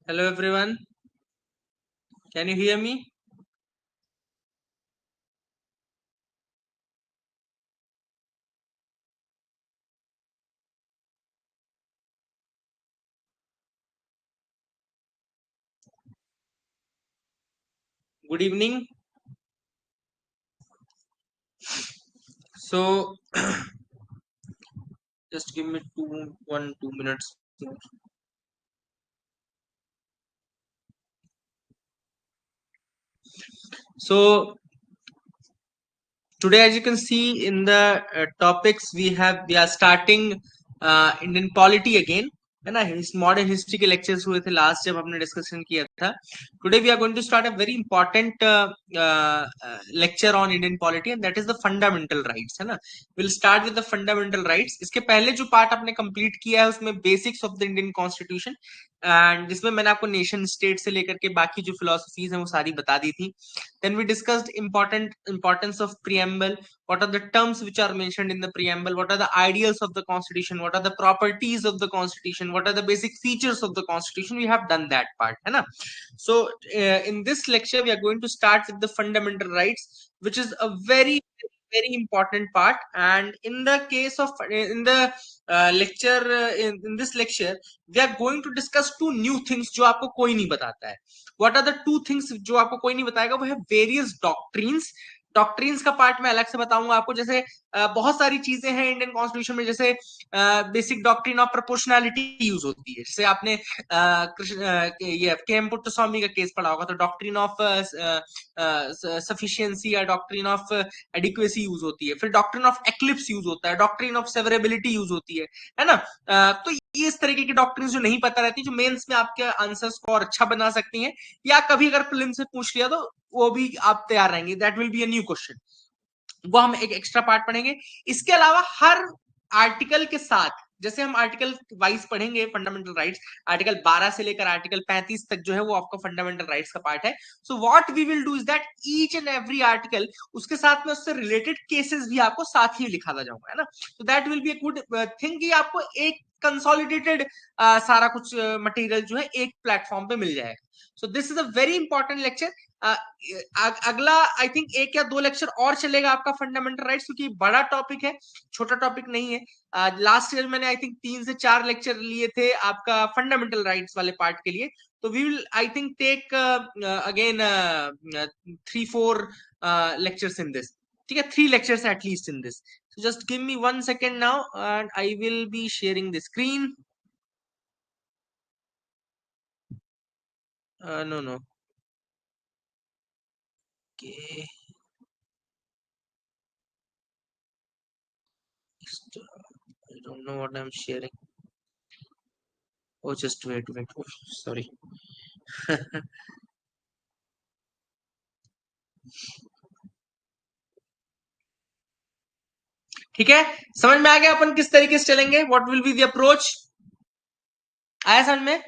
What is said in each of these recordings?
Hello everyone, can you hear me? Good evening. So just give me 2 minutes. So today, as you can see in the topics, we are starting Indian polity again. है ना, modern history के lectures हुए थे last जब हमने discussion किया था. Today we are going to start a very important lecture on Indian polity and that is the fundamental rights. है ना, will start with the fundamental rights. इसके पहले जो पार्ट आपने कंप्लीट किया है उसमें basics of the Indian constitution, and जिसमें मैंने आपको नेशन स्टेट से लेकर के बाकी जो फिलोसफीज हैं वो सारी बता दी थी. Then we discussed importance of preamble. What are the terms which are mentioned in the preamble? What are the ideals of the constitution? What are the properties of the constitution? What are the basic features of the constitution? We have done that part, है ना. So in this lecture we are going to start with the fundamental rights, which is a very important part. And in the case of in the lecture in this lecture we are going to discuss two new things जो आपको कोई नहीं बताता है. What are the two things जो आपको कोई नहीं बताएगा? वो है various doctrines. डॉक्ट्रिन्स का पार्ट मैं अलग से बताऊंगा आपको. जैसे बहुत सारी चीजें हैं इंडियन कॉन्स्टिट्यूशन में, जैसे basic doctrine of proportionality use होती है. जैसे आपने ये के एम पुट्टस्वामी का केस पढ़ा होगा, तो डॉक्ट्रिन ऑफ सफिशिएंसी या डॉक्ट्रिन ऑफ एडिक्वेसी यूज होती है. फिर डॉक्ट्रिन ऑफ एक्लिप्स यूज होता है, डॉक्ट्रिन ऑफ सेवरेबिलिटी यूज होती है ना. तो ये इस तरीके की डॉक्ट्रिन जो नहीं पता रहती, जो मेंस में आपके आंसर्स को और अच्छा बना सकती हैं, या कभी अगर प्रीलिम्स से पूछ लिया तो वो भी आप तैयार रहेंगे. That will be a new question. वो हम एक एक्स्ट्रा पार्ट पढ़ेंगे. इसके अलावा हर आर्टिकल के साथ, जैसे हम आर्टिकल वाइज पढ़ेंगे फंडामेंटल राइट्स, आर्टिकल 12 से लेकर आर्टिकल 35 तक जो है वो आपका फंडामेंटल राइट्स का पार्ट है. So what we will do is that each and every article, उसके साथ में उससे रिलेटेड केसेस भी आपको साथ ही लिखाता जाऊंगा, है ना. तो that will be a good thing कि आपको एक कंसोलिडेटेड सारा कुछ मटेरियल जो है एक प्लेटफॉर्म पे मिल जाएगा. So this is a very important lecture. अगला आई थिंक एक या दो लेक्चर और चलेगा आपका फंडामेंटल राइट्स, क्योंकि बड़ा टॉपिक है, छोटा टॉपिक नहीं है. लास्ट ईयर मैंने आई थिंक 3 से 4 लेक्चर लिए थे आपका फंडामेंटल राइट्स वाले पार्ट के लिए. तो we will I think take again 3-4 lectures in this. ठीक है, 3 lectures at least in this. So just give me 1 second now and I will be sharing the screen. No. Okay. I don't know what I'm sharing. Oh, just wait. Oh, sorry. ठीक है, समझ में आ गया अपन किस तरीके से चलेंगे? What will be the approach? आया समझ में?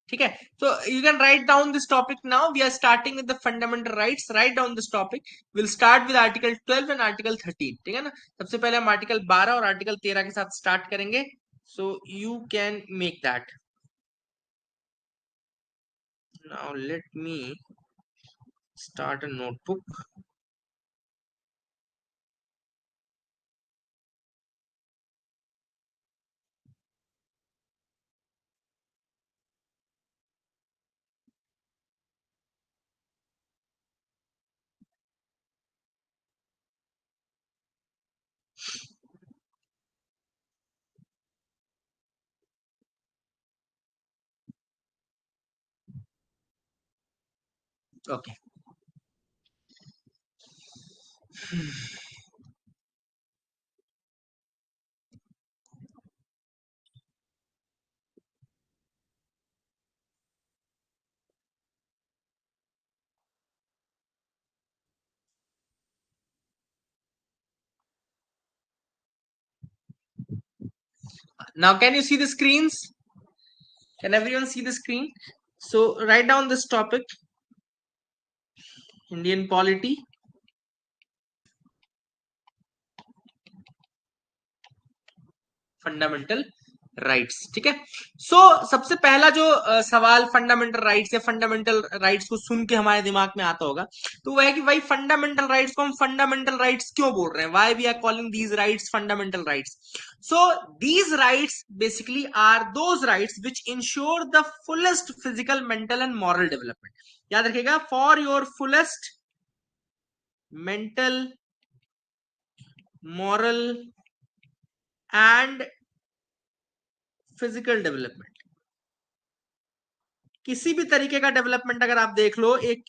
ठीक है, तो you can write down this topic now. We are starting with the fundamental rights. Write down this topic. Will start with article 12 and article 13. ठीक है ना. सबसे पहले हम आर्टिकल 12 और आर्टिकल 13 के साथ स्टार्ट करेंगे. So you can make that. Now let me start a notebook. Okay. Now can you see the screens? Can everyone see the screen? So write down this topic, Indian polity. Fundamental rights. ठीक है, सो सबसे पहला जो सवाल fundamental rights या fundamental rights को सुन के हमारे दिमाग में आता होगा, तो वह है कि भाई फंडामेंटल राइट्स को हम फंडामेंटल राइट्स क्यों बोल रहे हैं, why we are calling these rights fundamental rights. So these rights basically are those rights which ensure the fullest physical, mental and moral development. याद रखिएगा, for your fullest mental, moral and physical development. किसी भी तरीके का development अगर आप देख लो, एक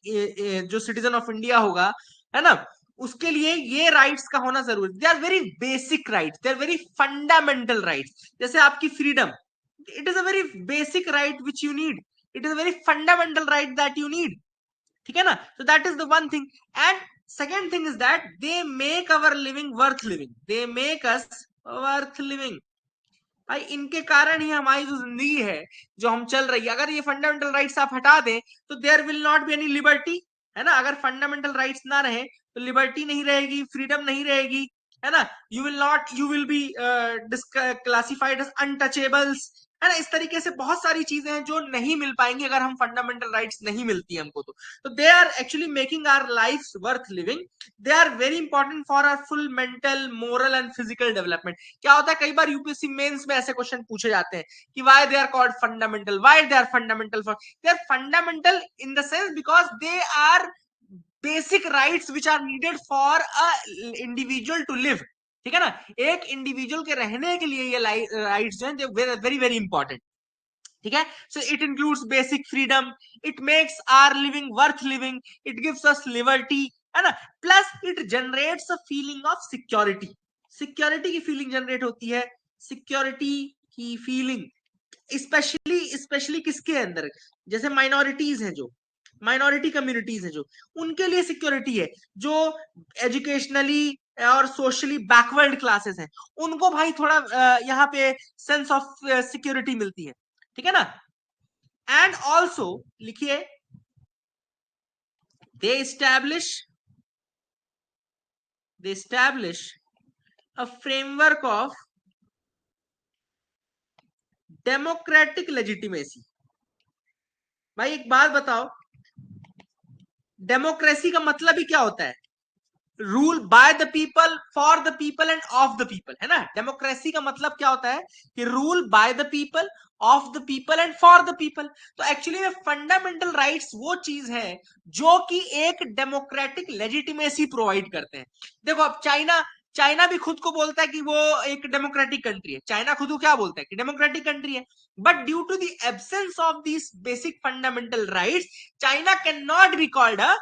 जो सिटीजन ऑफ इंडिया होगा, है ना, उसके लिए ये राइट्स का होना जरूरी। They are very basic rights, they are very fundamental rights. जैसे आपकी freedom, it is a very basic right which you need, it is a very fundamental right that you need. ठीक है ना, so that is the one thing. And second thing is that they make our living worth living, they make us worth living। भाई इनके कारण ही हमारी जो जिंदगी है, जो हम चल रही है, अगर ये फंडामेंटल राइट्स आप हटा दें तो there will not be any liberty, है ना। अगर फंडामेंटल राइट्स ना रहे तो लिबर्टी नहीं रहेगी, फ्रीडम नहीं रहेगी, है ना। You will be classified as untouchables, है ना। इस तरीके से बहुत सारी चीजें हैं जो नहीं मिल पाएंगी अगर हम फंडामेंटल राइट्स नहीं मिलती हमको। तो they are actually making our life worth living, they are very important for our full mental, moral and physical development. क्या होता है, कई बार यूपीएससी मेंस में ऐसे क्वेश्चन पूछे जाते हैं कि why they are called fundamental, why they are fundamental, for they are fundamental in the sense because they are basic rights which are needed for a individual to live. ठीक है ना, एक इंडिविजुअल के रहने के लिए ये राइट्स जो है वेरी वेरी इंपॉर्टेंट। ठीक है, so it includes basic freedom, it makes are living worth living, it gives us liberty, है ना। Plus it generates a feeling of security, security की फीलिंग जनरेट होती है, सिक्योरिटी की फीलिंग स्पेशली स्पेशली किसके अंदर, जैसे माइनॉरिटीज हैं, जो माइनॉरिटी कम्युनिटीज हैं, जो उनके लिए सिक्योरिटी है, जो एजुकेशनली और सोशली बैकवर्ड क्लासेस हैं, उनको भाई थोड़ा यहाँ पे सेंस ऑफ सिक्योरिटी मिलती है। ठीक है ना। एंड ऑल्सो लिखिए, दे establish a framework of democratic legitimacy। भाई एक बात बताओ, डेमोक्रेसी का मतलब ही क्या होता है, rule by the people, for the people end of the people, है ना। डेमोक्रेसी का मतलब क्या होता है कि rule by the people, of the people and for the people. तो एक्चुअली में फंडामेंटल राइट्स वो चीज है जो कि एक डेमोक्रेटिक लेजिटिमेसी प्रोवाइड करते हैं। देखो अब चाइना, चाइना भी खुद को बोलता है कि वो एक डेमोक्रेटिक कंट्री है, चाइना खुद को क्या बोलता है कि डेमोक्रेटिक कंट्री है, but due to the absence of this basic fundamental rights, China can not be called a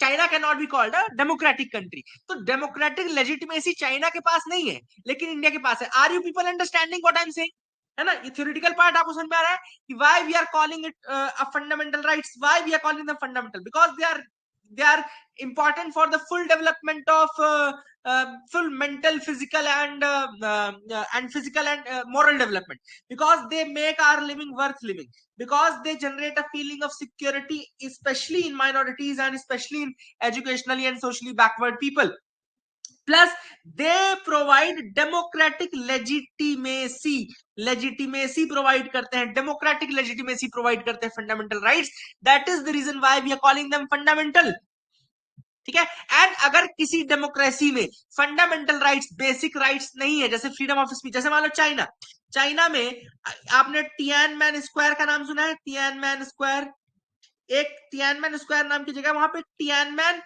China can not be called a democratic country. तो डेमोक्रेटिक लेजिटिमेसी चाइना के पास नहीं है, लेकिन इंडिया के पास है। Are you people understanding what I am saying, है ना। ये थ्योरेटिकल पार्ट आपको समझ में आ रहा है कि why we are calling it a fundamental rights, why we are calling them fundamental, because they are important for the full development of full mental, physical and physical and moral development, because they make our living worth living, because they generate a feeling of security, especially in minorities and especially in educationally and socially backward people. Plus they provide democratic legitimacy, legitimacy provide करते हैं, democratic legitimacy provide करते हैं fundamental rights, that is the reason why we are calling them fundamental। ठीक है। And अगर किसी democracy में fundamental rights, basic rights नहीं है, जैसे फ्रीडम ऑफ स्पीच, जैसे मान लो चाइना, चाइना में आपने तियानमेन स्क्वायर का नाम सुना है, तियानमेन स्क्वायर, एक तियानमेन स्क्वायर नाम की जगह वहां पे तियानमेन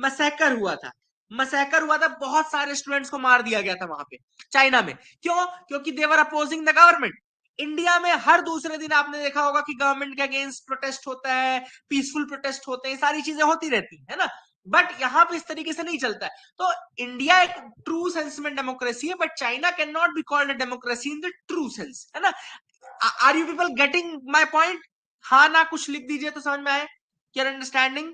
मैसेकर हुआ था, मैसेकर हुआ था, बहुत सारे स्टूडेंट्स को मार दिया गया था वहां पे चाइना में। क्यों? क्योंकि देवर अपोजिंग द गवर्नमेंट। इंडिया में हर दूसरे दिन आपने देखा होगा कि गवर्नमेंट के अगेंस्ट प्रोटेस्ट होता है, पीसफुल प्रोटेस्ट होते हैं, सारी चीजें होती रहती है ना। बट यहाँ पे इस तरीके से नहीं चलता है। तो इंडिया एक ट्रू सेंस में डेमोक्रेसी है, but China can not be called a democracy in the true sense, है ना। Are you people getting my point? हाँ ना कुछ लिख दीजिए तो समझ में आए, clear understanding,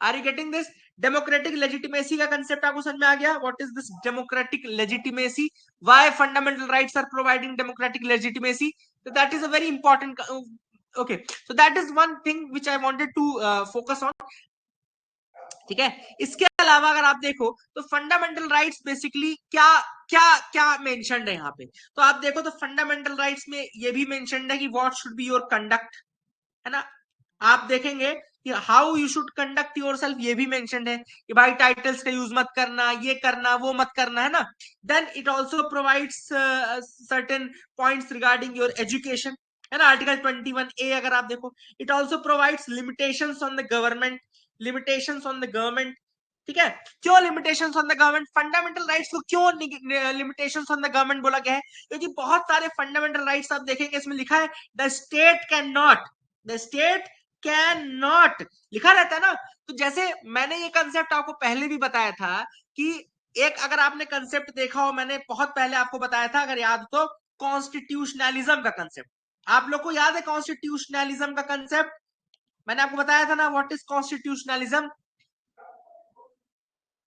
are you getting this? Democratic legitimacy का कंसेप्ट आपको समझ में आ गया? What is this democratic legitimacy, why fundamental rights are providing democratic legitimacy? so that is a very important okay, so that is one thing which I wanted to focus on। ठीक है, इसके अलावा अगर आप देखो तो फंडामेंटल राइट्स बेसिकली क्या क्या क्या मेंशन्ड है यहाँ पे? तो आप देखो तो फंडामेंटल राइट्स में ये भी मेंशन्ड है कि what should be your conduct, है ना। आप देखेंगे कि how you should conduct your self, ये भी मेंशन्ड है कि भाई टाइटल्स का यूज मत करना, ये करना वो मत करना, है ना। Then it also provides certain points regarding your education, है ना। आर्टिकल 21A अगर आप देखो, it also provides limitations on the government, limitations on the government, ठीक है। क्यों limitations on the government? Fundamental rights को क्यों लिमिटेशंस ऑन द गवर्नमेंट बोला गया है? क्योंकि बहुत सारे फंडामेंटल राइट्स आप देखेंगे इसमें लिखा है the state can not, the state can not लिखा रहता है ना। तो जैसे मैंने ये कंसेप्ट आपको पहले भी बताया था कि एक, अगर आपने कंसेप्ट देखा हो, मैंने बहुत पहले आपको बताया था, अगर याद हो तो, कॉन्स्टिट्यूशनलिज्म का कंसेप्ट। आप लोग को याद है कॉन्स्टिट्यूशनलिज्म का कंसेप्ट? मैंने आपको बताया था ना व्हाट इज कॉन्स्टिट्यूशनलिज्म।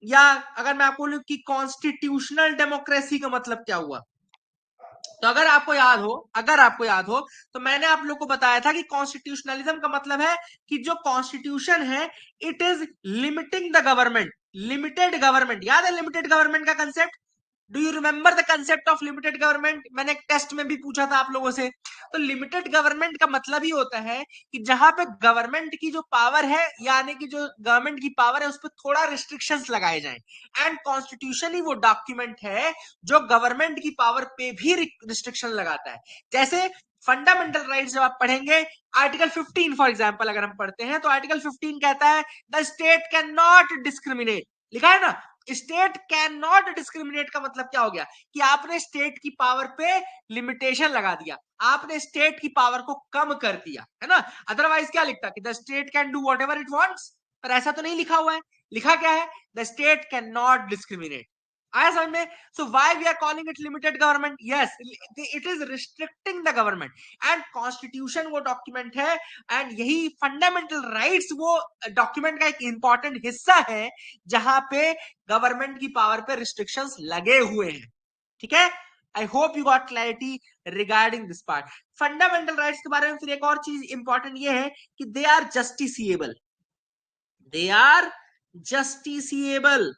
या अगर मैं आपको बोलूं कि कॉन्स्टिट्यूशनल डेमोक्रेसी का मतलब क्या हुआ, तो अगर आपको याद हो, अगर आपको याद हो तो मैंने आप लोग को बताया था कि कॉन्स्टिट्यूशनलिज्म का मतलब है कि जो कॉन्स्टिट्यूशन है it is limiting the government, limited government. याद है लिमिटेड गवर्नमेंट का concept? Do you remember the concept of limited government? मैंने एक टेस्ट में भी पूछा था आप लोगों से। तो लिमिटेड गवर्नमेंट का मतलब ही होता है कि जहां पे गवर्नमेंट की जो पावर है, यानी कि जो गवर्नमेंट की पावर है उस पर थोड़ा रिस्ट्रिक्शंस लगाए जाएं। एंड कॉन्स्टिट्यूशन ही वो डॉक्यूमेंट है जो गवर्नमेंट की पावर पे भी रिस्ट्रिक्शन लगाता है। जैसे फंडामेंटल राइट्स जब आप पढ़ेंगे, आर्टिकल 15 फॉर एग्जांपल अगर हम पढ़ते हैं, तो आर्टिकल 15 कहता है the state can not discriminate, लिखा है ना। स्टेट कैन नॉट डिस्क्रिमिनेट का मतलब क्या हो गया कि आपने स्टेट की पावर पे लिमिटेशन लगा दिया, आपने स्टेट की पावर को कम कर दिया, है ना। अदरवाइज क्या लिखता कि the state can do whatever it wants, पर ऐसा तो नहीं लिखा हुआ है। लिखा क्या है? The state can not discriminate. आया समझ में? So why we are calling it limited government? Yes, it is restricting the government. And constitution वो डॉक्यूमेंट है, एंड यही फंडामेंटल राइट्स वो डॉक्यूमेंट का एक इंपॉर्टेंट हिस्सा है जहां पे गवर्नमेंट की पावर पे रिस्ट्रिक्शंस लगे हुए हैं, ठीक है। आई hope you got clarity regarding this part. Fundamental rights के बारे में फिर एक और चीज इंपॉर्टेंट ये है कि they are justiciable, they are justiciable.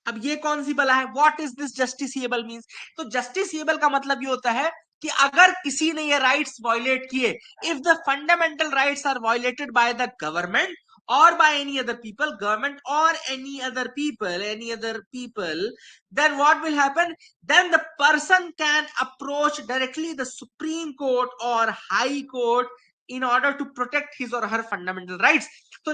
अब ये कौन सी बला है? What is this justiciable means? तो जस्टिसिएबल का मतलब ये होता है कि अगर किसी ने ये राइट्स वायलेट किए, if the fundamental rights are violated by the government or by any other people, government or any other people, then what will happen? Then the person can approach directly the Supreme Court or High Court in order to protect his or her fundamental rights. तो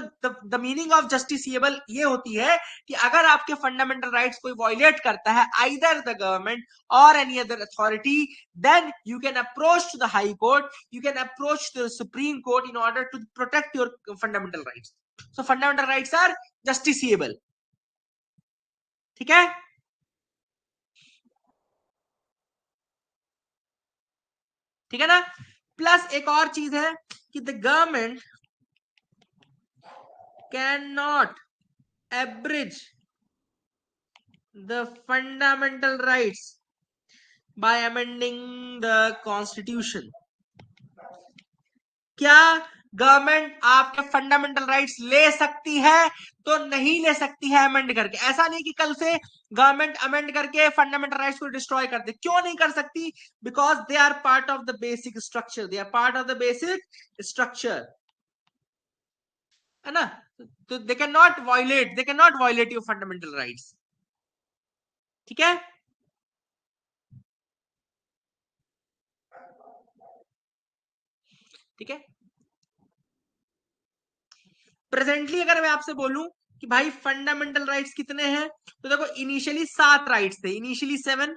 the meaning of justiciable ये होती है कि अगर आपके fundamental rights कोई violet करता है, either the government or any other authority, then you can approach to the high court, you can approach to the Supreme Court in order to protect your fundamental rights. So fundamental rights are justiciable, ठीक है। ठीक है ना। Plus एक और चीज है कि the government can not abridge the fundamental rights by amending the constitution। क्या गवर्नमेंट आपके फंडामेंटल राइट्स ले सकती है? तो नहीं ले सकती है अमेंड करके। ऐसा नहीं कि कल से गवर्नमेंट अमेंड करके फंडामेंटल राइट्स को डिस्ट्रॉय कर दे। क्यों नहीं कर सकती? Because they are part of the basic structure, they are part of the basic structure, है ना। तो they can not violate, they can not violate your fundamental rights, ठीक है। ठीक है। प्रेजेंटली अगर मैं आपसे बोलूं कि भाई फंडामेंटल राइट्स कितने हैं, तो देखो इनिशियली 7 राइट्स थे, इनिशियली 7।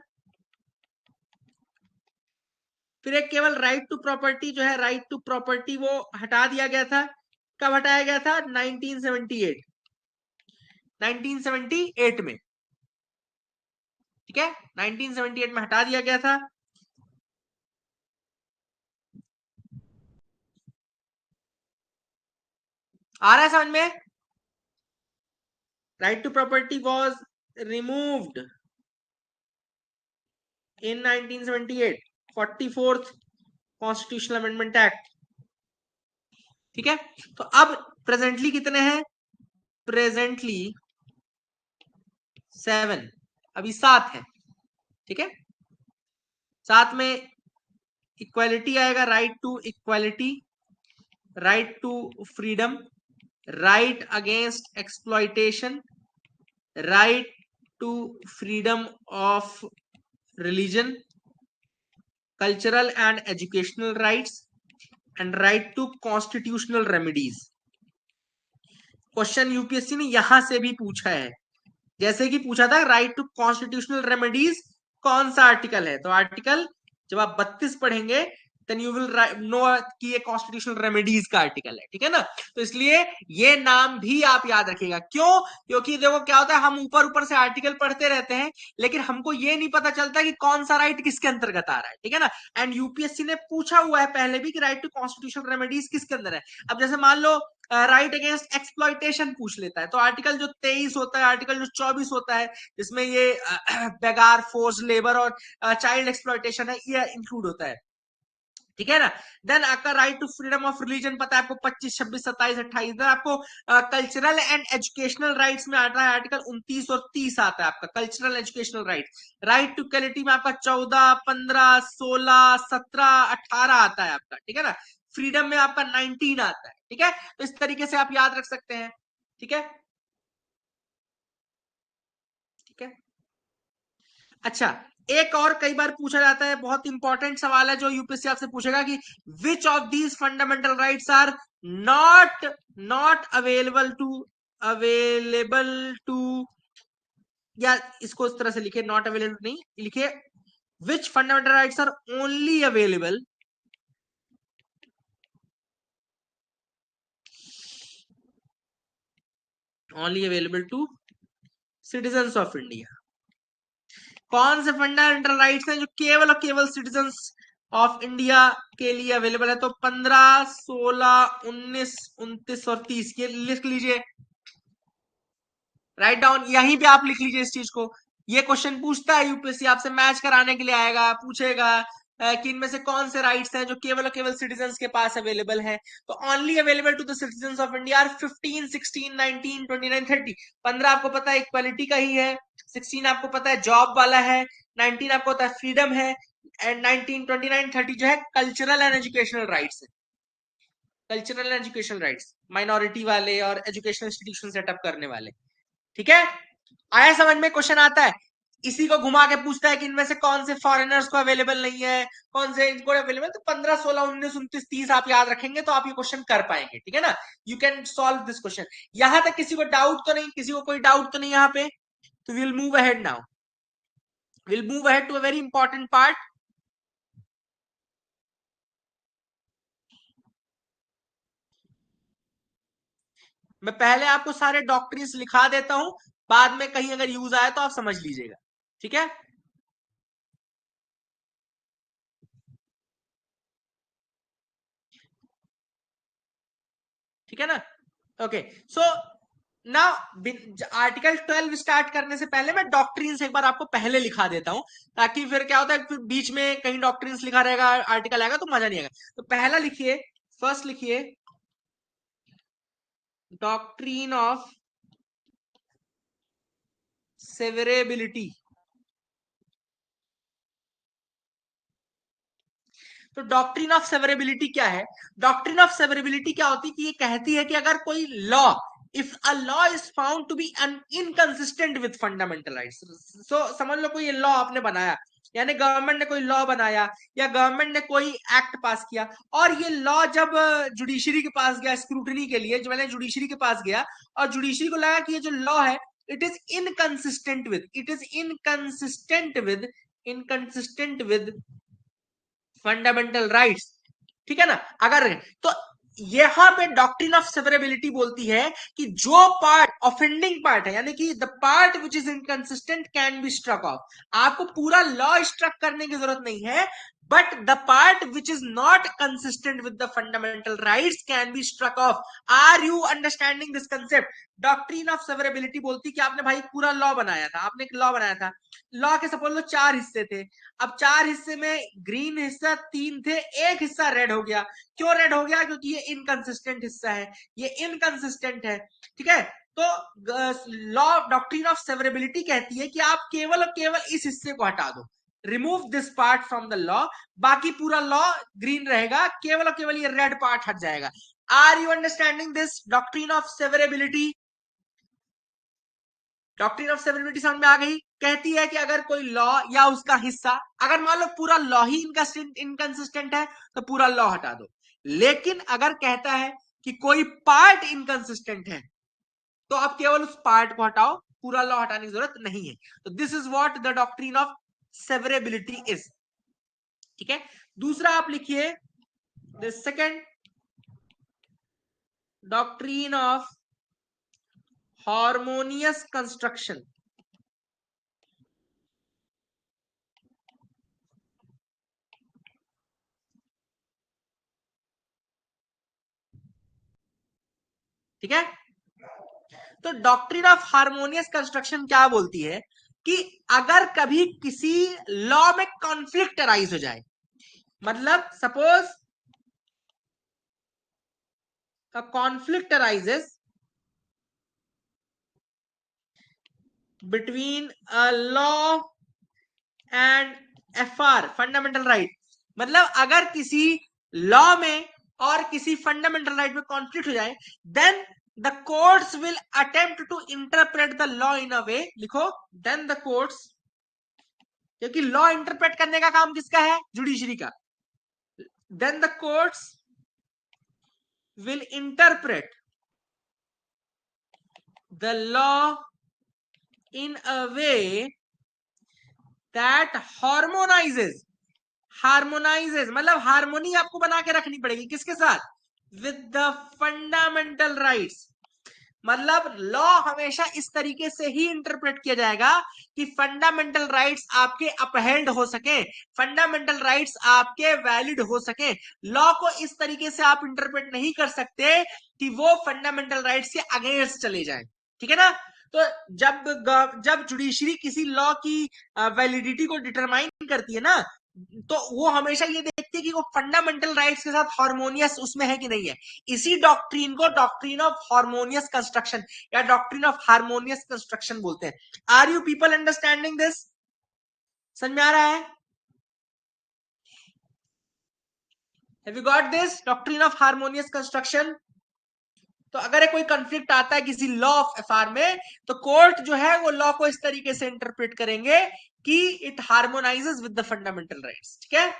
फिर एक केवल राइट टू प्रॉपर्टी जो है, राइट टू प्रॉपर्टी वो हटा दिया गया था। कब हटाया गया था? 1978, 1978 में, ठीक है। 1978 में हटा दिया गया था। आ रहा है समझ में? Right to property was removed in 1978, 44th constitutional amendment act, ठीक है। तो अब प्रेजेंटली कितने हैं? प्रेजेंटली 7, अभी 7 है, ठीक है। साथ में इक्वालिटी आएगा, right to equality, right to freedom, right against exploitation, right to freedom of religion, cultural and educational rights and right to constitutional remedies. Question UPSC ने यहां से भी पूछा है, जैसे कि पूछा था राइट टू कॉन्स्टिट्यूशनल रेमेडीज कौन सा आर्टिकल है, तो आर्टिकल जब आप 32 पढ़ेंगे देन यू विल नो कि ये कॉन्स्टिट्यूशनल रेमेडीज का आर्टिकल है, ठीक है ना। तो इसलिए ये नाम भी आप याद रखिएगा। क्यों? क्योंकि देखो क्या होता है, हम ऊपर ऊपर से आर्टिकल पढ़ते रहते हैं लेकिन हमको ये नहीं पता चलता कि कौन सा राइट किसके अंतर्गत आ रहा है, ठीक है ना। एंड यूपीएससी ने पूछा हुआ है पहले भी कि राइट टू कॉन्स्टिट्यूशनल रेमेडीज किसके अंदर है। अब जैसे मान लो राइट अगेंस्ट एक्सप्लॉइटेशन पूछ लेता है, तो आर्टिकल जो 23 होता है, आर्टिकल जो 24 होता है, जिसमें ये बेगार, फोर्स लेबर और चाइल्ड एक्सप्लॉइटेशन है, ये इंक्लूड होता है, ठीक है ना। देन आपका right to freedom of religion पता है आपको, 25, 26, 27, 28। देन आपको कल्चरल एंड एजुकेशनल राइट्स में आता है आर्टिकल 29 और 30 आता है आपका cultural educational rights. Right to equality में आपका 14, 15, 16, 17, 18 आता है आपका, ठीक है ना। फ्रीडम में आपका 19 आता है, ठीक है। तो इस तरीके से आप याद रख सकते हैं, ठीक है, ठीक है। अच्छा, एक और कई बार पूछा जाता है, बहुत इंपॉर्टेंट सवाल है जो यूपीएससी आपसे पूछेगा कि which of these fundamental rights are not not available to, या इसको इस तरह से लिखे, नॉट अवेलेबल नहीं लिखे, which fundamental rights are only available to citizens of India. कौन से फंडामेंटल राइट्स हैं जो केवल और केवल सिटीजन्स ऑफ इंडिया के लिए अवेलेबल है, तो 15, 16, 19, 29 और 30 ये लिख लीजिए, राइट डाउन, यहीं पे आप लिख लीजिए इस चीज को। ये क्वेश्चन पूछता है यूपीएससी, आपसे मैच कराने के लिए आएगा, पूछेगा कि इनमें से कौन से राइट्स हैं जो केवल और केवल सिटीजन्स के पास अवेलेबल हैं। तो only available to the citizens of India are 15, 16, 19, 29, 30। 15 आपको पता है इक्वालिटी का ही है, 16 आपको पता है जॉब वाला है, 19 आपको पता है फ्रीडम है, एंड 19, 29, 30 जो है कल्चरल एंड एजुकेशनल राइट्स है। Cultural and educational rights minority वाले और एजुकेशनल इंस्टीट्यूशन सेटअप करने वाले, ठीक है। आया समझ में? क्वेश्चन आता है, इसी को घुमा के पूछता है कि इनमें से कौन से फॉरेनर्स को अवेलेबल नहीं है, कौन से इनको अवेलेबल, तो 15, 16, 19, 29, 30 आप याद रखेंगे तो आप ये क्वेश्चन कर पाएंगे, ठीक है ना। You can solve this question. यहां तक किसी को डाउट तो नहीं, किसी को कोई डाउट तो नहीं यहाँ पे? तो will move ahead now, will move ahead to a very important part. मैं पहले आपको सारे डॉक्ट्रिन्स लिखा देता हूं, बाद में कहीं अगर यूज आए तो आप समझ लीजिएगा, ठीक है। ठीक है ना। Okay, so now article 12 start करने से पहले मैं डॉक्ट्रिन्स एक बार आपको पहले लिखा देता हूं, ताकि फिर क्या होता है, फिर बीच में कहीं डॉक्ट्रिन्स लिखा रहेगा, आर्टिकल आएगा तो मजा नहीं आएगा। तो पहला लिखिए, फर्स्ट लिखिए, डॉक्ट्रिन ऑफ सेवरेबिलिटी। तो डॉक्ट्रिन ऑफ सेवरेबिलिटी क्या है? डॉक्ट्रिन ऑफ सेवरेबिलिटी क्या होती है कि ये कहती है कि अगर कोई law, if a law is found to be inconsistent with fundamental rights, so समझ लो कोई लॉ आपने बनाया, यानी गवर्नमेंट ने कोई लॉ बनाया या गवर्नमेंट ने कोई एक्ट पास किया, और ये लॉ जब जुडिशरी के पास गया स्क्रूटनी के लिए, जो मैंने जुडिशरी के पास गया और जुडिशरी को लगा कि ये जो लॉ है it is inconsistent with, inconsistent with fundamental rights, ठीक है ना। अगर तो यहां पे डॉक्ट्रिन ऑफ सेवरेबिलिटी बोलती है कि जो पार्ट ऑफेंडिंग पार्ट है, यानी कि the part which is inconsistent can be struck off. आपको पूरा लॉ स्ट्रक करने की जरूरत नहीं है, but the part which is not consistent with the fundamental rights can be struck off. Are you understanding this concept? Doctrine of severability बोलती कि आपने भाई पूरा लॉ बनाया था, आपने एक लॉ बनाया था, लॉ के सपोज लो 4 हिस्से थे, अब 4 हिस्से में ग्रीन हिस्सा 3 थे, एक हिस्सा रेड हो गया। क्यों रेड हो गया? क्योंकि ये इनकंसिस्टेंट हिस्सा है, ये इनकंसिस्टेंट है, ठीक है। तो लॉ डॉक्ट्रिन ऑफ सेवरेबिलिटी कहती है कि आप केवल और केवल इस हिस्से को हटा दो, remove this part from the law, बाकी पूरा लॉ ग्रीन रहेगा, केवल और केवल ये रेड पार्ट हट जाएगा। Are you understanding this doctrine of severability? Doctrine of severability समझ में आ गई? कहती है कि अगर कोई लॉ या उसका हिस्सा, अगर मान लो पूरा लॉ ही इनकंसिस्टेंट है तो पूरा लॉ हटा दो, लेकिन अगर कहता है कि कोई पार्ट इनकंसिस्टेंट है तो आप केवल उस पार्ट को हटाओ, पूरा लॉ हटाने की जरूरत नहीं है। तो this is what the doctrine of severability is. ठीक है, दूसरा आप लिखिए, the second doctrine of harmonious construction. ठीक है, तो डॉक्ट्रिन ऑफ हार्मोनियस कंस्ट्रक्शन क्या बोलती है कि अगर कभी किसी लॉ में कॉन्फ्लिक्ट अराइज हो जाए, मतलब suppose a conflict arises between a law and FR fundamental right, मतलब अगर किसी लॉ में और किसी फंडामेंटल राइट में कॉन्फ्लिक्ट हो जाए, then the courts will attempt to interpret the law in a way, लिखो, देन द कोर्ट्स, क्योंकि लॉ इंटरप्रेट करने का काम किसका है? जुडिशरी का। Then the courts will interpret the law in a way that harmonizes मतलब हार्मोनी आपको बना के रखनी पड़ेगी, किसके साथ? With the fundamental rights. मतलब लॉ हमेशा इस तरीके से ही इंटरप्रेट किया जाएगा कि फंडामेंटल राइट्स आपके अपहेल्ड हो सके, फंडामेंटल राइट्स आपके वैलिड हो सके। लॉ को इस तरीके से आप इंटरप्रेट नहीं कर सकते कि वो फंडामेंटल राइट्स के अगेंस्ट चले जाए। ठीक है ना? तो जब जुडिशरी किसी लॉ की वैलिडिटी को डिटरमाइन करती है ना, तो वो हमेशा ये देखती है कि वो फंडामेंटल राइट्स के साथ हार्मोनियस उसमें है कि नहीं है। इसी डॉक्ट्रिन को डॉक्ट्रिन ऑफ हार्मोनियस कंस्ट्रक्शन या डॉक्ट्रिन ऑफ हार्मोनियस कंस्ट्रक्शन बोलते हैं। Are you people understanding this? समझ में आ रहा है? Have you got this doctrine of harmonious construction? तो अगर कोई कंफ्लिक्ट आता है किसी लॉ ऑफ एफआर में, तो कोर्ट जो है वो लॉ को इस तरीके से इंटरप्रेट करेंगे कि it harmonizes with the fundamental rights. ठीक है,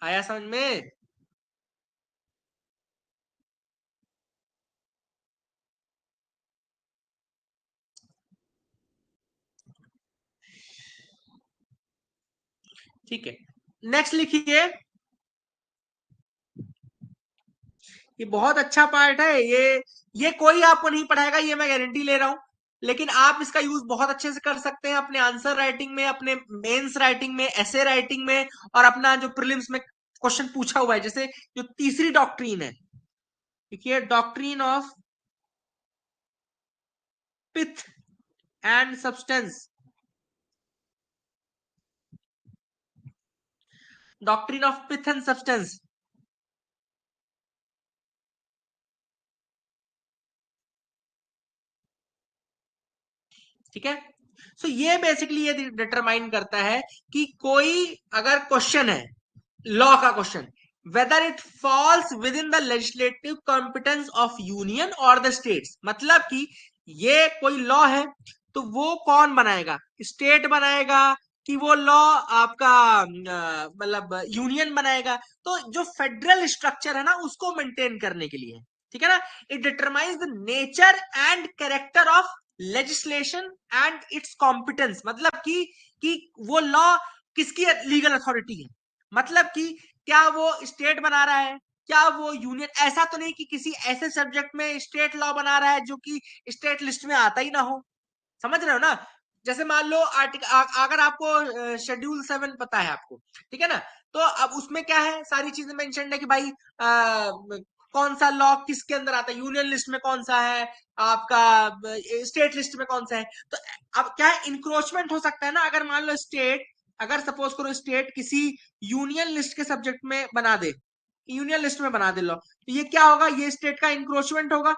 आया समझ में? ठीक है, नेक्स्ट लिखिए, ये बहुत अच्छा पार्ट है, ये कोई आपको नहीं पढ़ाएगा, ये मैं गारंटी ले रहा हूं, लेकिन आप इसका यूज बहुत अच्छे से कर सकते हैं अपने आंसर राइटिंग में, अपने मेंस राइटिंग में, ऐसे राइटिंग में, और अपना जो प्रीलिम्स में क्वेश्चन पूछा हुआ है। जैसे जो तीसरी डॉक्ट्रीन है, देखिए, doctrine of pith and substance, doctrine of pith and substance. ठीक है, सो ये बेसिकली ये डिटरमाइन करता है कि कोई अगर क्वेश्चन है, लॉ का question, whether it falls with in the legislative competence of union और द स्टेट्स, मतलब कि ये कोई लॉ है तो वो कौन बनाएगा? स्टेट बनाएगा कि वो लॉ आपका मतलब यूनियन बनाएगा? तो जो फेडरल स्ट्रक्चर है ना, उसको मेंटेन करने के लिए, ठीक है ना, it determines the nature and character of legislation and it's competence, मतलब कि वो लॉ किसकी लीगल अथॉरिटी है, मतलब कि क्या वो स्टेट बना रहा है, क्या वो यूनियन। ऐसा तो नहीं कि किसी ऐसे सब्जेक्ट में स्टेट लॉ बना रहा है जो कि स्टेट लिस्ट में आता ही ना हो। समझ रहे हो ना? जैसे मान लो अगर आपको शेड्यूल 7 पता है आपको, ठीक है ना, तो अब उसमें क्या है, सारी चीजें मेंशन है कि भाई कौन सा लॉ किसके अंदर आता है, यूनियन लिस्ट में कौन सा है आपका, स्टेट लिस्ट में कौन सा है। तो अब क्या है, इंक्रोचमेंट हो सकता है ना, अगर मान लो स्टेट, अगर सपोज करो स्टेट किसी यूनियन लिस्ट के सब्जेक्ट में बना दे, यूनियन लिस्ट में बना दे लॉ, तो ये क्या होगा, ये स्टेट का इंक्रोचमेंट होगा,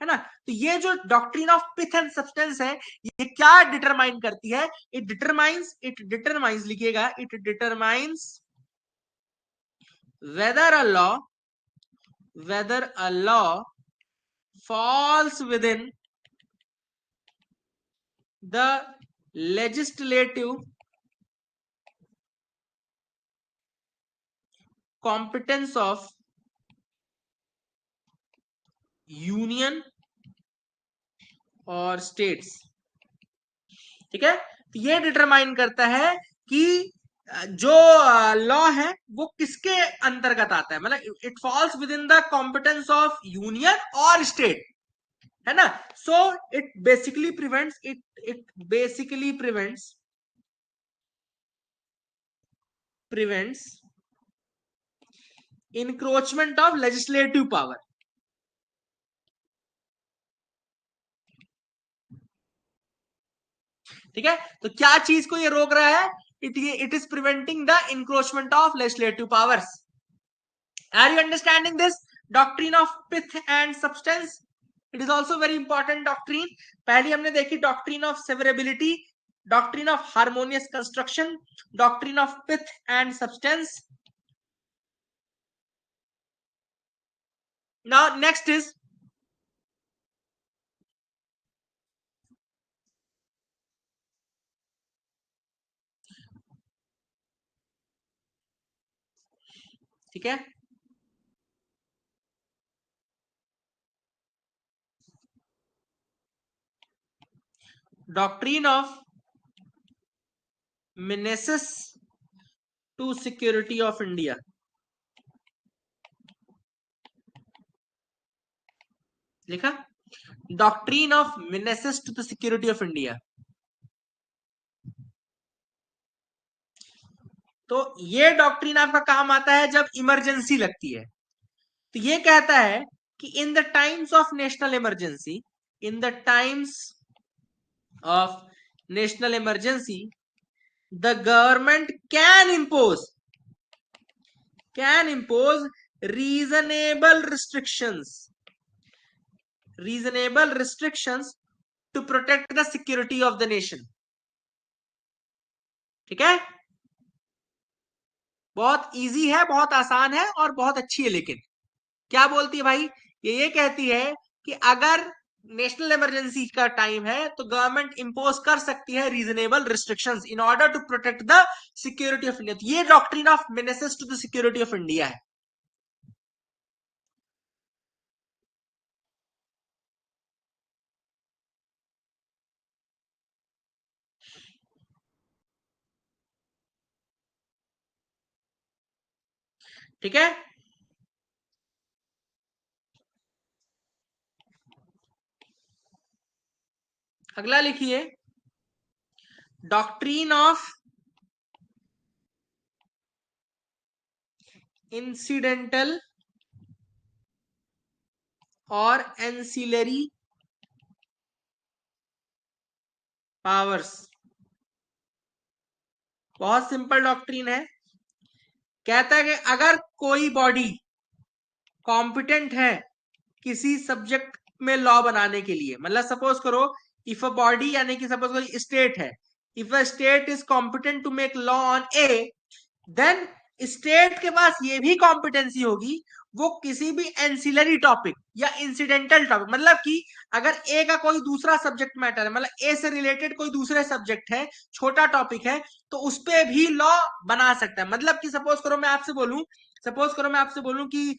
है ना। तो ये जो doctrine of pith and substance है, ये क्या डिटरमाइन करती है, इट डिटरमाइंस लिखिएगा, it determines whether a law falls within the legislative competence of union और स्टेट्स। ठीक है, तो ये डिटरमाइन करता है कि जो लॉ है वो किसके अंतर्गत आता है, मतलब it falls with in the competence of union और स्टेट, है ना। So it basically prevents encroachment of legislative power. ठीक है, तो क्या चीज को ये रोक रहा है, it is preventing the encroachment of legislative powers. Are you understanding this doctrine of pith and substance? It is also very important doctrine. पहली हमने देखी doctrine of severability, doctrine of harmonious construction, doctrine of pith and substance. Now next is ठीक है, doctrine of menaces to security of India. लिखा, doctrine of menaces to the security of India. तो ये doctrine आपका काम आता है जब इमरजेंसी लगती है। तो ये कहता है कि in the times of national emergency, in the times of national emergency the government can impose reasonable restrictions to protect the security of the nation। ठीक है, बहुत इजी है, बहुत आसान है और बहुत अच्छी है। लेकिन क्या बोलती है भाई, ये कहती है कि अगर नेशनल इमरजेंसी का टाइम है तो गवर्नमेंट इंपोज कर सकती है reasonable restrictions in order to protect the security of India. ये doctrine of menaces to the security of India है। ठीक है, अगला लिखिए, डॉक्ट्रिन ऑफ इंसिडेंटल और एंसिलरी पावर्स। बहुत सिंपल डॉक्ट्रिन है। कहता है कि अगर कोई बॉडी कॉम्पिटेंट है किसी सब्जेक्ट में लॉ बनाने के लिए, मतलब सपोज करो इफ अ बॉडी, यानी कि सपोज करो स्टेट है, if a state is competent to make law on A, then state के पास ये भी कॉम्पिटेंसी होगी, वो किसी भी एंसिलरी टॉपिक या इंसिडेंटल टॉपिक, मतलब कि अगर ए का कोई दूसरा सब्जेक्ट मैटर है, मतलब ए से रिलेटेड कोई दूसरे सब्जेक्ट है, छोटा टॉपिक है, तो उस पर भी लॉ बना सकता है। मतलब कि सपोज करो मैं आपसे बोलूं कि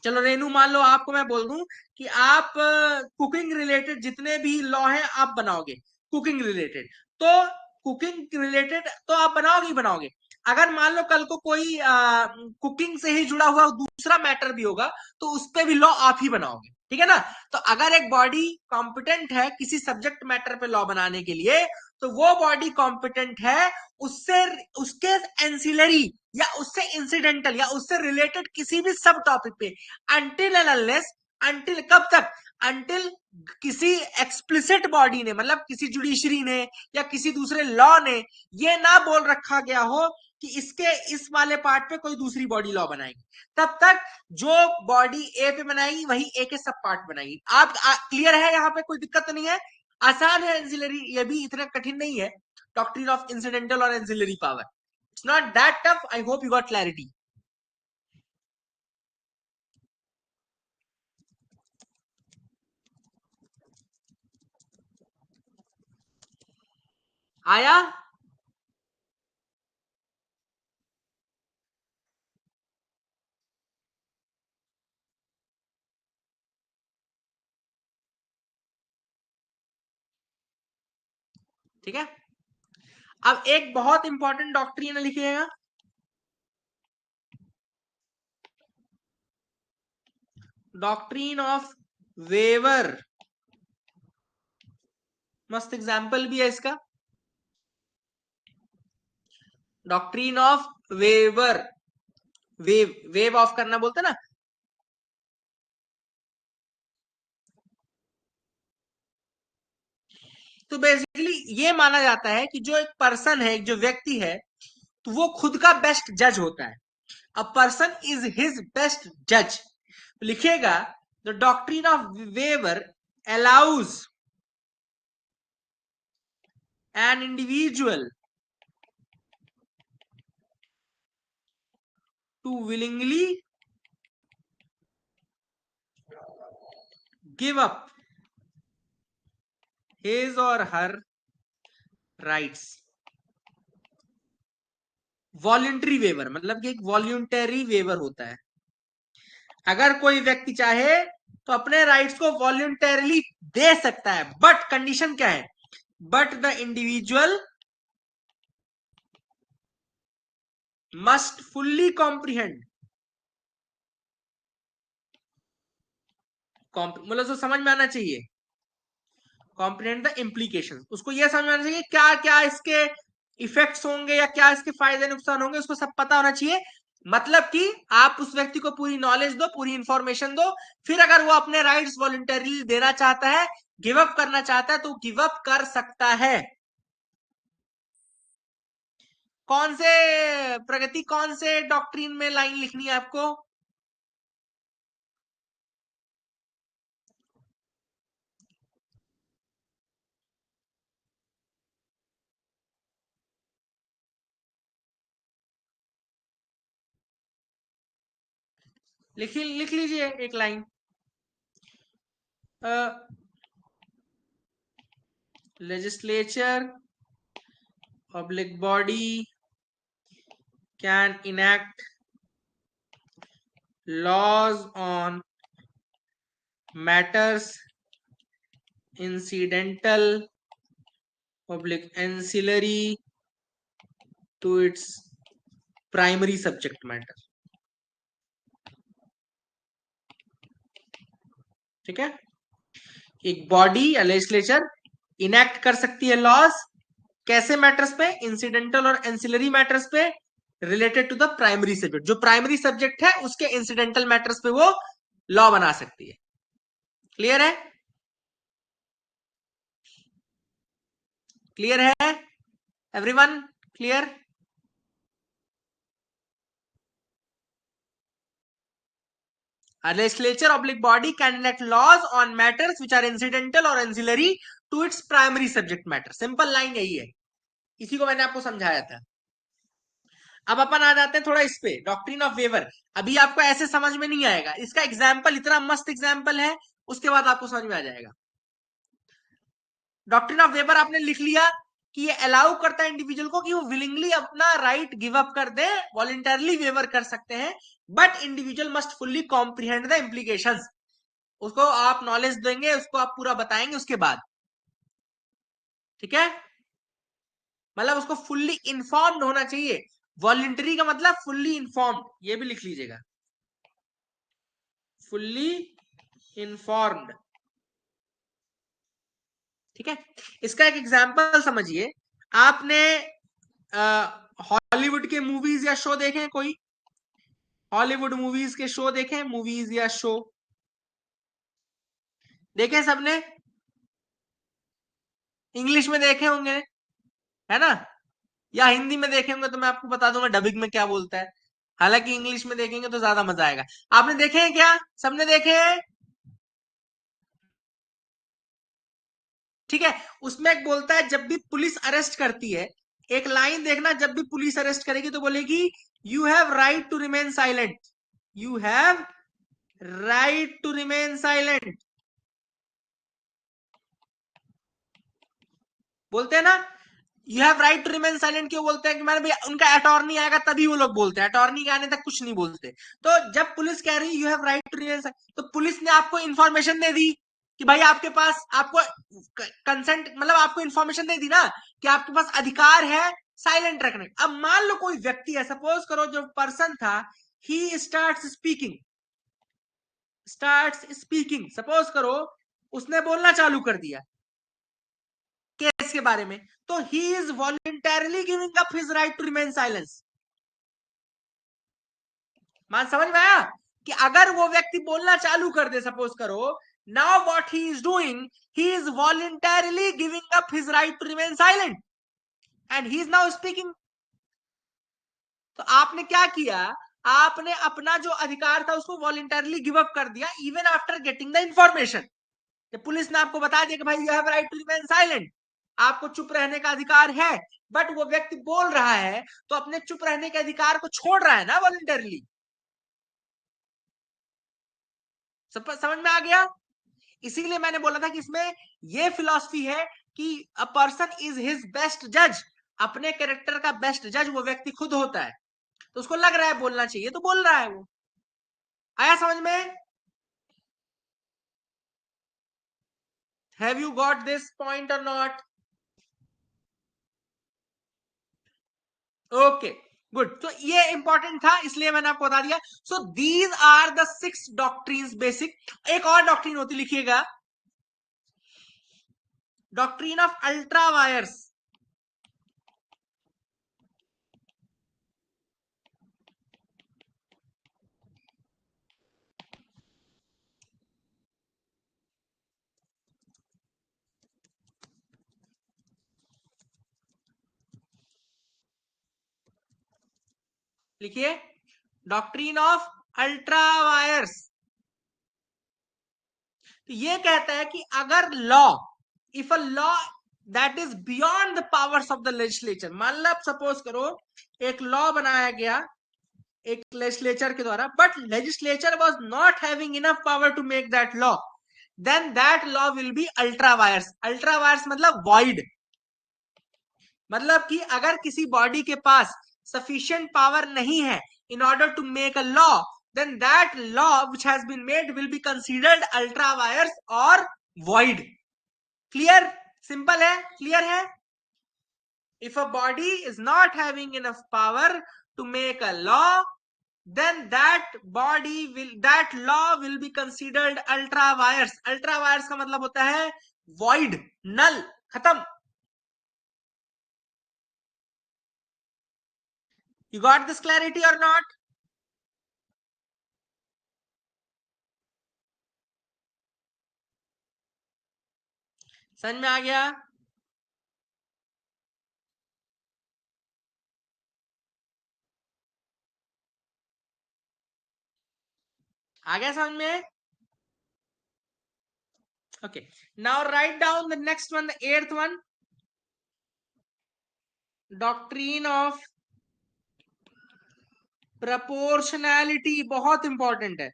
चलो रेनू, मान लो आपको मैं बोल दूं कि आप कुकिंग रिलेटेड जितने भी लॉ हैं आप बनाओगे, कुकिंग रिलेटेड, तो कुकिंग रिलेटेड तो आप बनाओगे ही बनाओगे। अगर मान लो कल को कोई कुकिंग से ही जुड़ा हुआ दूसरा मैटर भी होगा तो उस पर भी लॉ आप ही बनाओगे। ठीक है ना। तो अगर एक बॉडी कॉम्पिटेंट है किसी सब्जेक्ट मैटर पे लॉ बनाने के लिए, तो वो बॉडी कॉम्पिटेंट है उससे, उसके एंसिलरी या उससे इंसिडेंटल या उससे रिलेटेड किसी भी सब टॉपिक पे, अंटिल एंड अनलेस, अंटिल कब तक, अंटिल किसी एक्सप्लिसिट बॉडी ने, मतलब किसी जुडिशरी ने या किसी दूसरे लॉ ने ये ना बोल रखा गया हो कि इसके इस वाले पार्ट पे कोई दूसरी बॉडी लॉ बनाएगी, तब तक जो बॉडी ए पे बनाएगी वही ए के सब पार्ट बनाएगी। आप क्लियर है? यहाँ पे कोई दिक्कत तो नहीं है? आसान है एंसिलरी, ये भी इतना कठिन नहीं है। डॉक्ट्रिन ऑफ इंसिडेंटल और ancillary power, it's not that tough. I hope you got clarity. आया? ठीक है, अब एक बहुत इंपॉर्टेंट डॉक्ट्रिन लिखिएगा, डॉक्ट्रिन ऑफ वेवर। मस्त एग्जाम्पल भी है इसका, doctrine of waiver. Waive, waive off करना बोलते ना। तो बेसिकली ये माना जाता है कि जो एक पर्सन है, जो व्यक्ति है, तो वो खुद का बेस्ट जज होता है। A person is his best जज। लिखिएगा, the doctrine of waiver allows an individual to willingly give up his or her rights। Voluntary waiver मतलब कि एक वॉल्यूंटरी वेवर होता है। अगर कोई व्यक्ति चाहे तो अपने राइट्स को वॉल्यूंटरली दे सकता है, बट कंडीशन क्या है? But the individual must fully comprehend, मतलब जो समझ में आना चाहिए, कॉम्प्रिहेंड द इम्प्लीकेशन। उसको यह समझ में आना चाहिए क्या क्या इसके इफेक्ट्स होंगे या क्या इसके फायदे नुकसान होंगे, उसको सब पता होना चाहिए। मतलब कि आप उस व्यक्ति को पूरी नॉलेज दो, पूरी इंफॉर्मेशन दो, फिर अगर वो अपने राइट्स वॉलंटरीली देना चाहता है, गिव अप करना चाहता है, तो गिव अप कर सकता है। कौन से प्रगति, कौन से डॉक्ट्रिन में लाइन लिखनी है आपको? लिख लीजिए एक line. Legislature public body can enact laws on matters incidental public ancillary to its primary subject matter। ठीक है, एक बॉडी या लेजिस्लेचर इनेक्ट कर सकती है लॉज, कैसे मैटर्स पे? इंसिडेंटल और एंसिलरी मैटर्स पे, related to the primary subject. जो प्राइमरी सब्जेक्ट है उसके इंसिडेंटल मैटर्स पे वो लॉ बना सकती है। क्लियर है? क्लियर है everyone? Clear? A legislature oblique body can enact laws on matters which are incidental or ancillary to its primary subject matter। Simple line यही है, इसी को मैंने आपको समझाया था। अब अपन आ जाते हैं थोड़ा इस पे, डॉक्ट्रिन ऑफ वेवर। अभी आपको ऐसे समझ में नहीं आएगा, इसका एग्जाम्पल इतना मस्त एग्जाम्पल है, उसके बाद आपको समझ में आ जाएगा। डॉक्ट्रिन ऑफ वेवर आपने लिख लिया कि ये अलाउ करता है इंडिविजुअल को कि वो विलिंगली अपना राइट गिव अप कर दे, वॉलंटरली वेवर कर सकते हैं, but individual must fully comprehend the implications. उसको आप नॉलेज देंगे, उसको आप पूरा बताएंगे उसके बाद। ठीक है, मतलब उसको फुल्ली इन्फॉर्म्ड होना चाहिए। वॉलंटरी का मतलब फुल्ली इन्फॉर्म्ड, ये भी लिख लीजिएगा, फुल्ली इन्फॉर्म्ड। ठीक है, इसका एक एग्जांपल समझिए। आपने हॉलीवुड के मूवीज या शो देखे हैं? कोई हॉलीवुड मूवीज के शो देखे? मूवीज या शो देखे सबने? इंग्लिश में देखे होंगे, है ना? या हिंदी में देखेंगे तो मैं आपको बता दूंगा डबिंग में क्या बोलता है। हालांकि इंग्लिश में देखेंगे तो ज्यादा मजा आएगा। आपने देखे हैं क्या? सबने देखे हैं? ठीक है। उसमें एक बोलता है जब भी पुलिस अरेस्ट करती है, एक लाइन देखना, जब भी पुलिस अरेस्ट करेगी तो बोलेगी you have right to remain silent, you have right to remain silent, बोलते हैं ना। You have right to remain silent क्यों बोलते हैं? कि मैंने भैया उनका अटॉर्नी आएगा तभी वो लोग बोलते हैं, अटॉर्नी के आने तक कुछ नहीं बोलते। तो जब पुलिस कह रही है you have right to remain silent, तो पुलिस ने आपको इंफॉर्मेशन दे दी कि भाई आपके पास, आपको कंसेंट मतलब आपको इंफॉर्मेशन दे दी ना कि आपके पास अधिकार है साइलेंट रखने। अब मान लो कोई व्यक्ति है, सपोज करो जो पर्सन था, ही स्टार्ट्स स्पीकिंग, सपोज करो उसने बोलना चालू कर दिया केस के बारे में, तो he is voluntarily giving up his right to remain silence. मान समझ में आया? कि अगर वो व्यक्ति बोलना चालू कर दे, सपोज करो, now what he is doing, he is voluntarily giving up his right to remain silent and he is now speaking. तो आपने क्या किया? आपने अपना जो अधिकार था उसको वॉलंटरली गिव अप कर दिया, even after getting the information. जब पुलिस ने आपको बता दिया कि भाई you have right to remain silent, आपको चुप रहने का अधिकार है, बट वो व्यक्ति बोल रहा है तो अपने चुप रहने के अधिकार को छोड़ रहा है ना वॉलंटरली। समझ में आ गया? इसीलिए मैंने बोला था कि इसमें ये फिलॉसफी है कि अ पर्सन इज हिज बेस्ट जज, अपने कैरेक्टर का बेस्ट जज वो व्यक्ति खुद होता है। तो उसको लग रहा है बोलना चाहिए तो बोल रहा है वो। आया समझ में? Have you got this point और नॉट? Okay, good. तो ये इंपॉर्टेंट था इसलिए मैंने आपको बता दिया। So these are the 6 doctrines basic. एक और डॉक्ट्रिन होती, लिखिएगा, डॉक्ट्रिन ऑफ अल्ट्रा वायर्स। लिखिए, डॉक्ट्रिन ऑफ अल्ट्रा वायर्स। तो ये कहता है कि अगर law, if a law that is beyond the powers of the legislature, मान लो सपोज करो एक लॉ बनाया गया एक लेजिस्लेचर के द्वारा, but legislature was not having enough power to make that law, then that law will be ultra vires. Ultra vires मतलब वॉइड, मतलब कि अगर किसी बॉडी के पास सफिशिएंट पावर नहीं है in order to make a law, then that law which has been made will be considered ultra vires or void. Clear? Simple है, clear है? If a body is not having enough power to make a law, then that law will be considered ultra vires. Ultra vires का मतलब होता है void, null, खत्म। You got this clarity or not? समझ में आ गया? आ गया समझ में? Okay, now write down the next one, the 8th one, doctrine of proportionality। बहुत इंपॉर्टेंट है।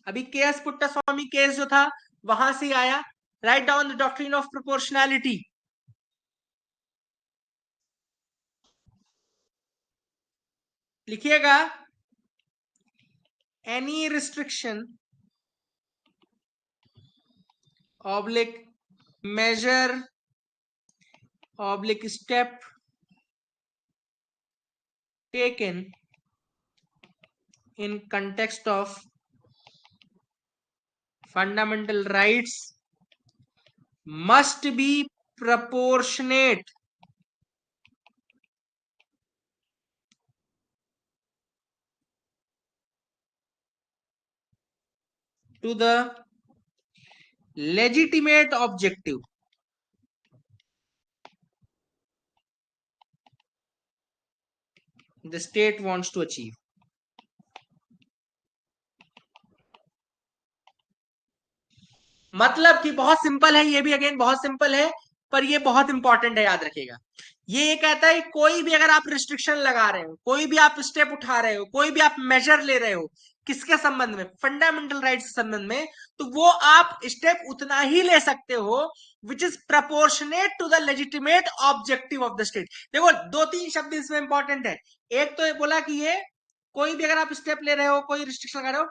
अभी के एस पुट्टास्वामी केस जो था वहां से आया। Write down the doctrine of proportionality. लिखिएगा, any restriction oblique measure oblique step taken in context of fundamental rights must be proportionate to the legitimate objective the state wants to achieve. मतलब कि बहुत simple है, ये भी again बहुत simple है, पर ये बहुत इंपॉर्टेंट है, याद रखिएगा। ये कहता है कोई भी अगर आप रिस्ट्रिक्शन लगा रहे हो, कोई भी आप स्टेप उठा रहे हो, कोई भी आप मेजर ले रहे हो, किसके संबंध में? फंडामेंटल राइट्स के संबंध में, तो वो आप स्टेप उतना ही ले सकते हो which is proportionate to the legitimate objective of the state. देखो दो तीन शब्द इसमें इंपॉर्टेंट है। एक तो ये बोला कि ये कोई भी अगर आप स्टेप ले रहे हो, कोई रिस्ट्रिक्शन लगा रहे हो,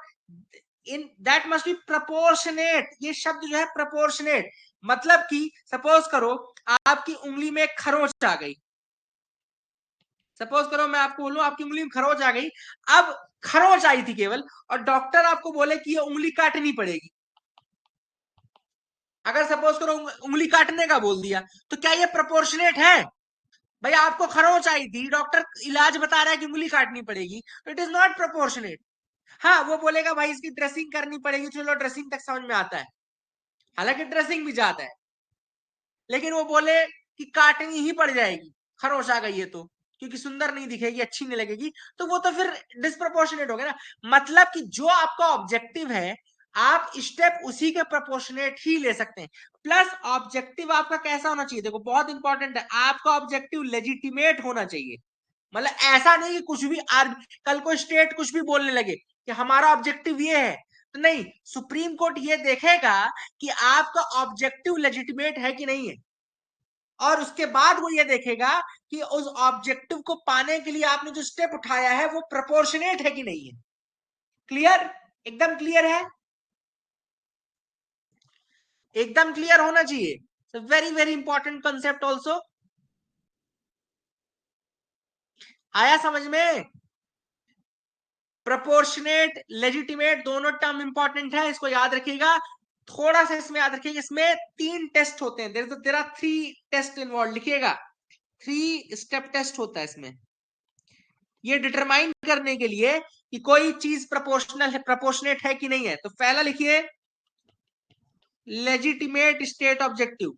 in that must be proportionate. ये शब्द जो है प्रपोर्शनेट, मतलब कि सपोज करो आपकी उंगली में एक खरोच आ गई, सपोज करो मैं आपको बोलूं आपकी उंगली में खरोच आ गई, अब खरोच आई थी केवल, और डॉक्टर आपको बोले कि ये उंगली काटनी पड़ेगी। अगर सपोज करो उंगली काटने का बोल दिया, तो क्या ये प्रपोर्शनेट है? भाई आपको खरोच आई थी, डॉक्टर इलाज बता रहा है कि उंगली काटनी पड़ेगी, तो इट इज नॉट प्रपोर्शनेट। हाँ वो बोलेगा भाई इसकी ड्रेसिंग करनी पड़ेगी, चलो ड्रेसिंग तक समझ में आता है, हालांकि ड्रेसिंग भी जाता है, लेकिन वो बोले कि काटनी ही पड़ जाएगी, खरोच आ गई है तो, क्योंकि सुंदर नहीं दिखेगी, अच्छी नहीं लगेगी, तो वो तो फिर डिस्प्रपोर्शनेट हो गया ना। मतलब कि जो आपका ऑब्जेक्टिव है, आप स्टेप उसी के प्रोपोर्शनेट ही ले सकते हैं। प्लस ऑब्जेक्टिव आपका कैसा होना चाहिए, देखो बहुत इंपॉर्टेंट है, आपका ऑब्जेक्टिव लेजिटिमेट होना चाहिए। मतलब ऐसा नहीं कि कुछ भी कल को स्टेट कुछ भी बोलने लगे कि हमारा ऑब्जेक्टिव ये है, तो नहीं, सुप्रीम कोर्ट ये देखेगा कि आपका ऑब्जेक्टिव लेजिटिमेट है कि नहीं है, और उसके बाद वो ये देखेगा कि उस ऑब्जेक्टिव को पाने के लिए आपने जो स्टेप उठाया है वो प्रोपोर्शनेट है कि नहीं है। क्लियर? एकदम क्लियर है, एकदम क्लियर होना चाहिए। Very very important concept also. आया समझ में? प्रोपोर्शनेट लेजिटिमेट दोनों टर्म इंपॉर्टेंट है, इसको याद रखिएगा। थोड़ा सा इसमें याद रखिएगा, इसमें 3 टेस्ट होते हैं, देयर आर 3 टेस्ट इन्वॉल्व, लिखिएगा 3 स्टेप टेस्ट होता है इसमें, ये डिटरमाइन करने के लिए कि कोई चीज प्रोपोर्शनल है, प्रोपोर्शनेट है कि नहीं है। तो पहला लिखिए लेजिटिमेट स्टेट ऑब्जेक्टिव।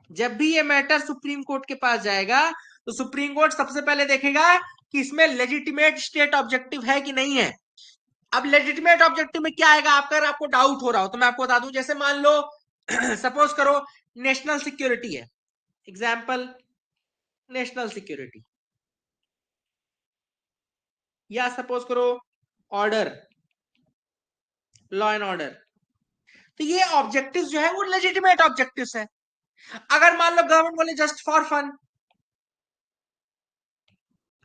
जब भी ये मैटर सुप्रीम कोर्ट के पास जाएगा, तो सुप्रीम कोर्ट सबसे पहले देखेगा कि इसमें लेजिटिमेट स्टेट ऑब्जेक्टिव है कि नहीं है। अब लेजिटिमेट ऑब्जेक्टिव में क्या आएगा, अगर आपको डाउट हो रहा हो तो मैं आपको बता दूं, जैसे मान लो सपोज करो नेशनल सिक्योरिटी है, एग्जाम्पल नेशनल सिक्योरिटी, या सपोज करो ऑर्डर, लॉ एंड ऑर्डर, तो ये ऑब्जेक्टिव्स जो है वो लेजिटिमेट ऑब्जेक्टिव्स है। अगर मान लो गवर्नमेंट बोले जस्ट फॉर फन,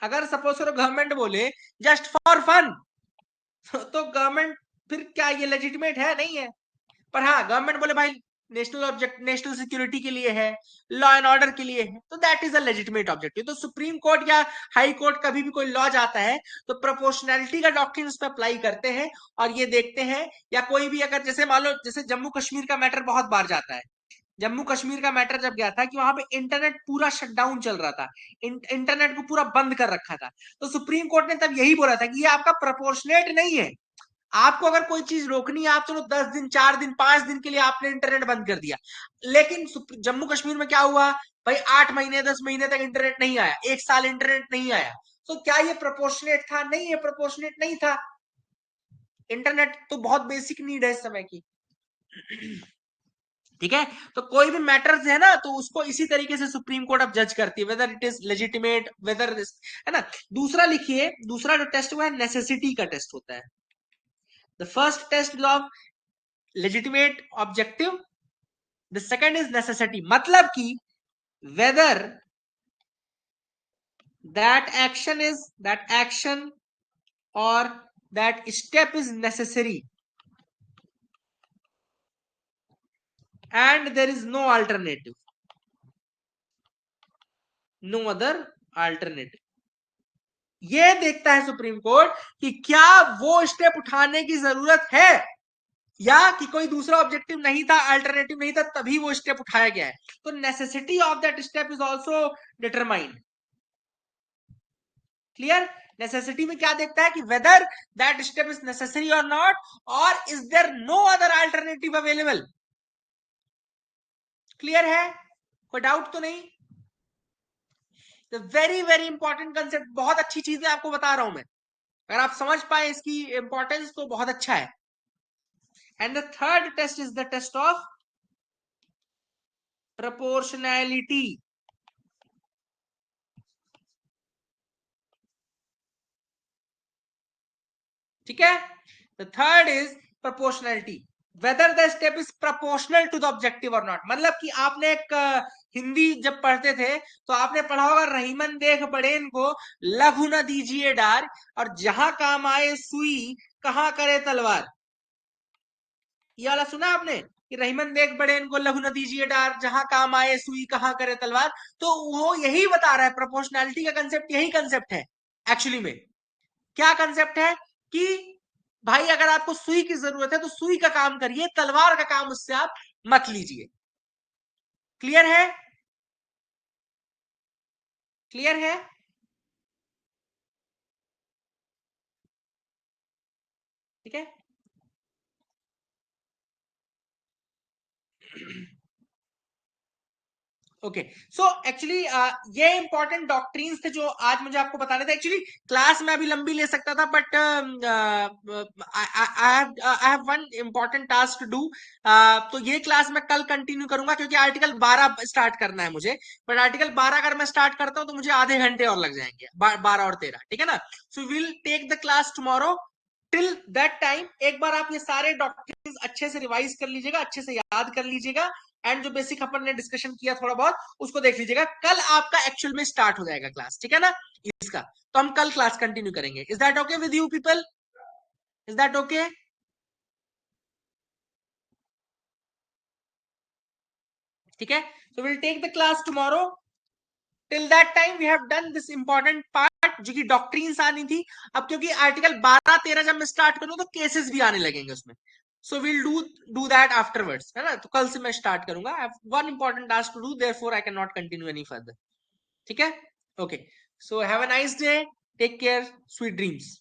अगर सपोज करो गवर्नमेंट बोले जस्ट फॉर फन, तो गवर्नमेंट फिर क्या ये लेजिटिमेट है? नहीं है। पर हाँ गवर्नमेंट बोले भाई नेशनल ऑब्जेक्ट, नेशनल सिक्योरिटी के लिए है, लॉ एंड ऑर्डर के लिए है, तो that is a legitimate objective. तो सुप्रीम कोर्ट या हाई कोर्ट कभी भी कोई लॉ जाता है तो प्रोपोर्शनैलिटी का डॉक्ट्रिन उस पर अप्लाई करते हैं, और ये देखते हैं, या कोई भी अगर जैसे मान लो जैसे जम्मू कश्मीर का मैटर बहुत बार जाता है, जम्मू कश्मीर का मैटर जब गया था कि वहां पे इंटरनेट पूरा शटडाउन चल रहा था, इंटरनेट को पूरा बंद कर रखा था, तो सुप्रीम कोर्ट ने तब यही बोला था कि ये आपका प्रोपोर्शनेट नहीं है। आपको अगर कोई चीज रोकनी है, आप चलो 10 दिन 4 दिन 5 दिन के लिए आपने इंटरनेट बंद कर दिया, लेकिन जम्मू कश्मीर में क्या हुआ भाई, 8 महीने 10 महीने तक इंटरनेट नहीं आया, 1 साल इंटरनेट नहीं आया, तो क्या ये प्रोपोर्शनेट था? नहीं, ये प्रोपोर्शनेट नहीं था। इंटरनेट तो बहुत बेसिक नीड है इस समय की। ठीक है, तो कोई भी मैटर्स है ना, तो उसको इसी तरीके से सुप्रीम कोर्ट अब जज करती है, whether it is legitimate, whether, है ना। दूसरा लिखिए, दूसरा जो टेस्ट हुआ है नेसेसिटी का टेस्ट होता है। The first test of legitimate objective, the second is necessity, मतलब कि वेदर दैट एक्शन और that step is necessary and there is no alternative, no other alternative. ये देखता है सुप्रीम कोर्ट कि क्या वो स्टेप उठाने की जरूरत है, या कि कोई दूसरा ऑब्जेक्टिव नहीं था, अल्टरनेटिव नहीं था, तभी वो स्टेप उठाया गया है। तो necessity of that step is also determined. Clear? Necessity में क्या देखता है कि whether that step is necessary और नॉट, और is there no other alternative available. Clear है? कोई डाउट तो नहीं? वेरी वेरी इंपॉर्टेंट कंसेप्ट, बहुत अच्छी चीजें आपको बता रहा हूं मैं, अगर आप समझ पाए इसकी इंपॉर्टेंस तो बहुत अच्छा है। And the third test is the test of proportionality. ठीक है, the third is proportionality, whether the step is proportional to the objective और नॉट। मतलब कि आपने एक हिंदी जब पढ़ते थे तो आपने पढ़ा होगा, रहीमन देख बड़ेन को लघु न दीजिए डार, और जहां काम आए सुई कहां करे तलवार। ये वाला सुना आपने कि रहीमन देख बड़ेन को लघु न दीजिए डार, जहां काम आए सुई कहां करे तलवार। तो वो यही बता रहा है, प्रोपोर्शनैलिटी का कंसेप्ट यही कंसेप्ट है एक्चुअली में। क्या कंसेप्ट है कि भाई अगर आपको सुई की जरूरत है तो सुई का काम करिए, तलवार का काम उससे आप मत लीजिए। क्लियर है? क्लियर है? ठीक है। ओके, सो एक्चुअली ये इंपॉर्टेंट डॉक्ट्रिन्स थे जो आज मुझे आपको बताने थे। एक्चुअली क्लास में अभी लंबी ले सकता था, but I have one important task to do. तो ये क्लास मैं कल कंटिन्यू करूंगा, क्योंकि आर्टिकल 12 स्टार्ट करना है मुझे। बट आर्टिकल 12 अगर मैं स्टार्ट करता हूँ तो मुझे आधे घंटे और लग जाएंगे, 12 और 13, ठीक है ना। So will take the class tomorrow. Till that time एक बार आप ये सारे डॉक्ट्रिन्स अच्छे से रिवाइज कर लीजिएगा, अच्छे से याद कर लीजिएगा, एंड जो बेसिक अपन ने डिस्कशन किया थोड़ा बहुत उसको देख लीजिएगा। कल आपका एक्चुअल में स्टार्ट हो जाएगा क्लास, ठीक है ना इसका। तो हम कल क्लास कंटिन्यू करेंगे। Is that okay with you people? Is that okay? ठीक है, so we'll take the class tomorrow. Till that time we have done this important part जो कि डॉक्ट्रिन्स आनी थी। अब क्योंकि आर्टिकल 12-13 जब मैं स्टार्ट करूँ तो केसेस भी आने लगेंगे उसमें, so will do that afterwards, है ना। तो कल से मैं स्टार्ट करूंगा। I have one important task to do, therefore I can not continue any further. ठीक है, okay, so have a nice day, take care, sweet dreams.